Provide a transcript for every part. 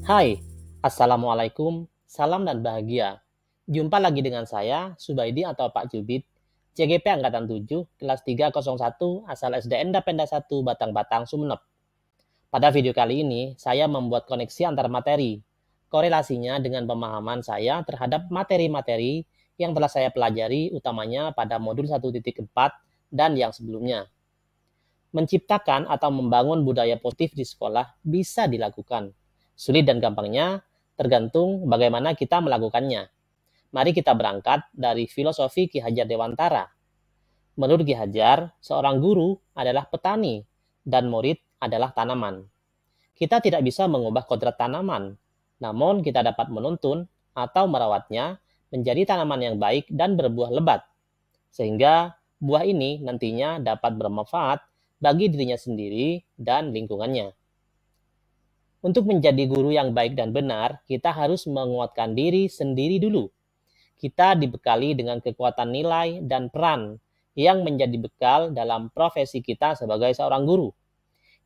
Hai, Assalamualaikum, salam dan bahagia. Jumpa lagi dengan saya, Subaidi atau Pak Jubit, CGP Angkatan 7, kelas 301, asal SDN Dapenda 1, Batang-Batang, Sumeneb. Pada video kali ini, saya membuat koneksi antar materi, korelasinya dengan pemahaman saya terhadap materi-materi yang telah saya pelajari utamanya pada modul 1.4 dan yang sebelumnya. Menciptakan atau membangun budaya positif di sekolah bisa dilakukan. Sulit dan gampangnya tergantung bagaimana kita melakukannya. Mari kita berangkat dari filosofi Ki Hajar Dewantara. Menurut Ki Hajar, seorang guru adalah petani dan murid adalah tanaman. Kita tidak bisa mengubah kodrat tanaman, namun kita dapat menuntun atau merawatnya menjadi tanaman yang baik dan berbuah lebat. Sehingga buah ini nantinya dapat bermanfaat bagi dirinya sendiri dan lingkungannya. Untuk menjadi guru yang baik dan benar, kita harus menguatkan diri sendiri dulu. Kita dibekali dengan kekuatan nilai dan peran yang menjadi bekal dalam profesi kita sebagai seorang guru.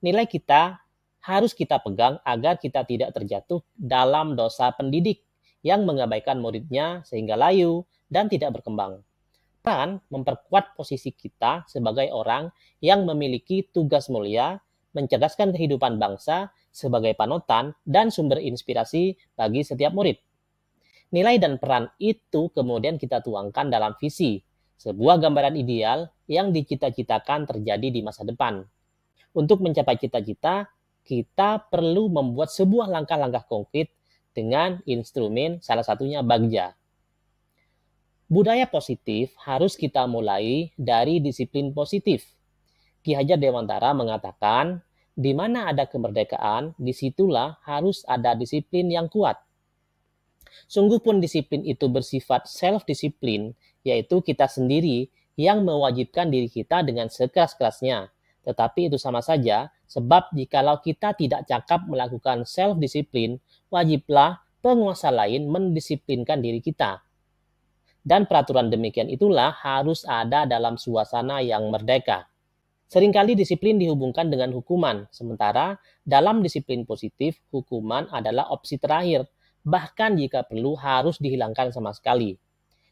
Nilai kita harus kita pegang agar kita tidak terjatuh dalam dosa pendidik yang mengabaikan muridnya sehingga layu dan tidak berkembang. Peran memperkuat posisi kita sebagai orang yang memiliki tugas mulia mencerdaskan kehidupan bangsa sebagai panutan dan sumber inspirasi bagi setiap murid. Nilai dan peran itu kemudian kita tuangkan dalam visi, sebuah gambaran ideal yang dicita-citakan terjadi di masa depan. Untuk mencapai cita-cita, kita perlu membuat sebuah langkah-langkah konkret dengan instrumen salah satunya Bagja. Budaya positif harus kita mulai dari disiplin positif. Ki Hajar Dewantara mengatakan, di mana ada kemerdekaan, disitulah harus ada disiplin yang kuat. Sungguh pun disiplin itu bersifat self-disiplin, yaitu kita sendiri yang mewajibkan diri kita dengan sekeras-kerasnya. Tetapi itu sama saja, sebab jikalau kita tidak cakap melakukan self-disiplin, wajiblah penguasa lain mendisiplinkan diri kita. Dan peraturan demikian itulah harus ada dalam suasana yang merdeka. Seringkali disiplin dihubungkan dengan hukuman, sementara dalam disiplin positif, hukuman adalah opsi terakhir, bahkan jika perlu harus dihilangkan sama sekali.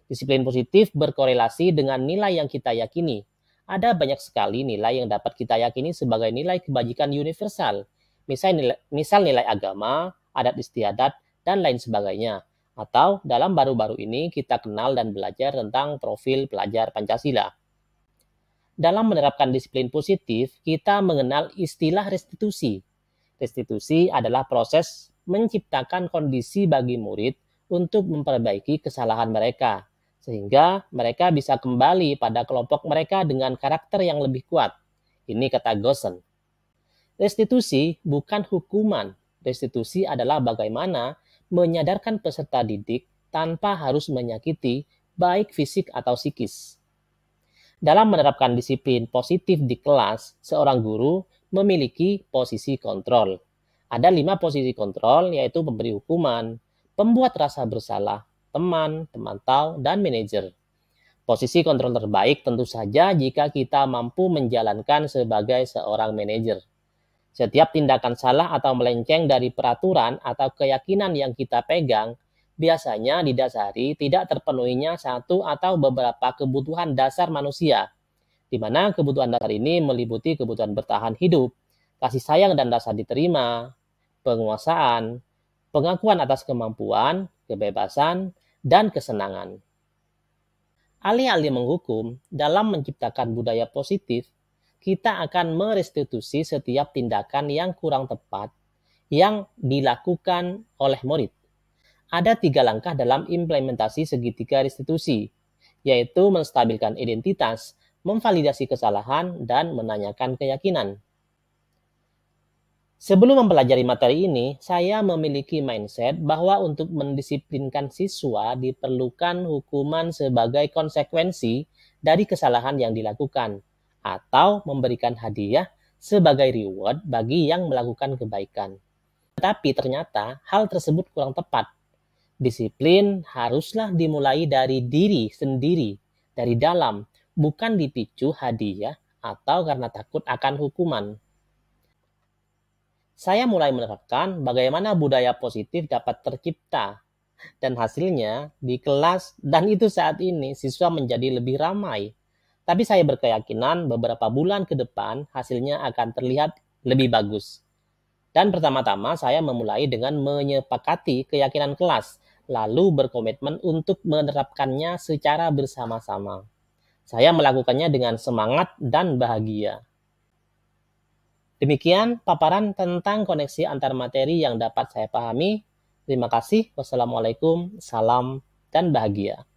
Disiplin positif berkorelasi dengan nilai yang kita yakini. Ada banyak sekali nilai yang dapat kita yakini sebagai nilai kebajikan universal, misal nilai agama, adat istiadat, dan lain sebagainya. Atau dalam baru-baru ini kita kenal dan belajar tentang profil pelajar Pancasila. Dalam menerapkan disiplin positif, kita mengenal istilah restitusi. Restitusi adalah proses menciptakan kondisi bagi murid untuk memperbaiki kesalahan mereka, sehingga mereka bisa kembali pada kelompok mereka dengan karakter yang lebih kuat. Ini kata Gosen. Restitusi bukan hukuman. Restitusi adalah bagaimana menyadarkan peserta didik tanpa harus menyakiti baik fisik atau psikis. Dalam menerapkan disiplin positif di kelas, seorang guru memiliki posisi kontrol. Ada 5 posisi kontrol, yaitu pemberi hukuman, pembuat rasa bersalah, teman, pemantau, dan manajer. Posisi kontrol terbaik tentu saja jika kita mampu menjalankan sebagai seorang manajer. Setiap tindakan salah atau melenceng dari peraturan atau keyakinan yang kita pegang biasanya didasari tidak terpenuhinya satu atau beberapa kebutuhan dasar manusia, di mana kebutuhan dasar ini meliputi kebutuhan bertahan hidup, kasih sayang dan rasa diterima, penguasaan, pengakuan atas kemampuan, kebebasan, dan kesenangan. Alih-alih menghukum, dalam menciptakan budaya positif, kita akan merestitusi setiap tindakan yang kurang tepat yang dilakukan oleh murid. Ada 3 langkah dalam implementasi segitiga restitusi, yaitu menstabilkan identitas, memvalidasi kesalahan, dan menanyakan keyakinan. Sebelum mempelajari materi ini, saya memiliki mindset bahwa untuk mendisiplinkan siswa diperlukan hukuman sebagai konsekuensi dari kesalahan yang dilakukan, atau memberikan hadiah sebagai reward bagi yang melakukan kebaikan. Tetapi ternyata hal tersebut kurang tepat. Disiplin haruslah dimulai dari diri sendiri, dari dalam, bukan dipicu hadiah atau karena takut akan hukuman. Saya mulai menerapkan bagaimana budaya positif dapat tercipta dan hasilnya di kelas dan itu saat ini siswa menjadi lebih ramai. Tapi saya berkeyakinan beberapa bulan ke depan hasilnya akan terlihat lebih bagus. Dan pertama-tama saya memulai dengan menyepakati keyakinan kelas, lalu berkomitmen untuk menerapkannya secara bersama-sama. Saya melakukannya dengan semangat dan bahagia. Demikian paparan tentang koneksi antar materi yang dapat saya pahami. Terima kasih. Wassalamualaikum, salam, dan bahagia.